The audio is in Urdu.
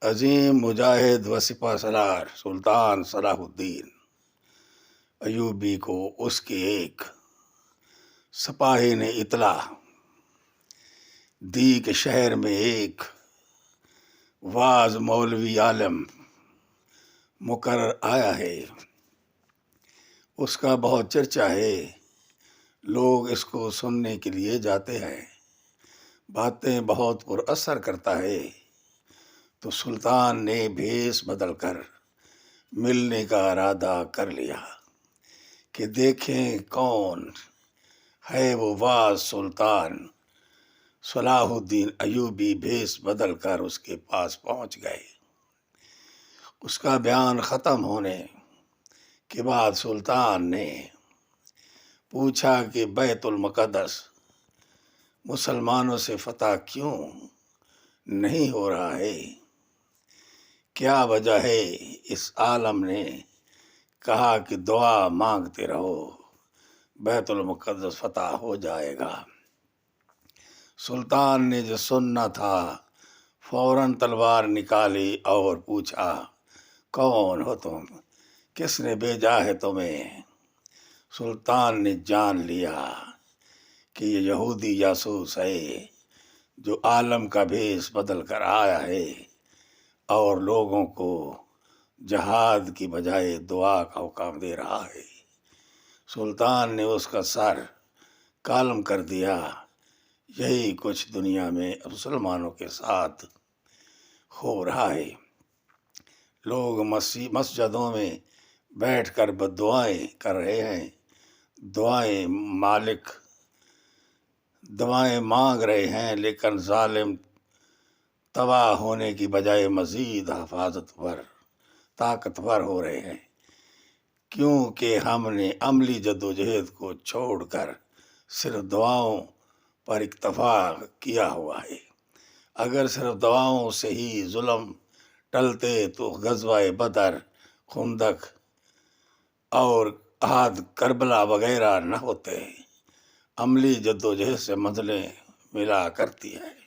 عظیم مجاہد و سپہ سالار سلطان صلاح الدین ایوبی کو اس کے ایک سپاہی نے اطلاع دی کہ شہر میں ایک واعظ مولوی عالم مقرر آیا ہے، اس کا بہت چرچا ہے، لوگ اس کو سننے کے لیے جاتے ہیں، باتیں بہت پر اثر کرتا ہے۔ تو سلطان نے بھیس بدل کر ملنے کا ارادہ کر لیا کہ دیکھیں کون ہے وہ واعظ سلطان۔ صلاح الدین ایوبی بھیس بدل کر اس کے پاس پہنچ گئے۔ اس کا بیان ختم ہونے کے بعد سلطان نے پوچھا کہ بیت المقدس مسلمانوں سے فتح کیوں نہیں ہو رہا ہے؟ کیا وجہ ہے؟ اس عالم نے کہا کہ دعا مانگتے رہو، بیت المقدس فتح ہو جائے گا۔ سلطان نے جو سننا تھا فوراً تلوار نکالی اور پوچھا، کون ہو تم؟ کس نے بھیجا ہے تمہیں؟ سلطان نے جان لیا کہ یہ یہودی جاسوس ہے جو عالم کا بھیس بدل کر آیا ہے اور لوگوں کو جہاد کی بجائے دعا کا حکم دے رہا ہے۔ سلطان نے اس کا سر قلم کر دیا۔ یہی کچھ دنیا میں مسلمانوں کے ساتھ ہو رہا ہے۔ لوگ مسجدوں میں بیٹھ کر بددعائیں کر رہے ہیں، دعائیں مانگ رہے ہیں، لیکن ظالم تباہ ہونے کی بجائے مزید طاقتور ہو رہے ہیں، کیونکہ ہم نے عملی جدوجہد کو چھوڑ کر صرف دعاؤں پر اکتفا کیا ہوا ہے۔ اگر صرف دعاؤں سے ہی ظلم ٹلتے تو غزوہ بدر، خندق اور احد، کربلا وغیرہ نہ ہوتے۔ عملی جدوجہد سے منزلیں ملا کرتی ہیں۔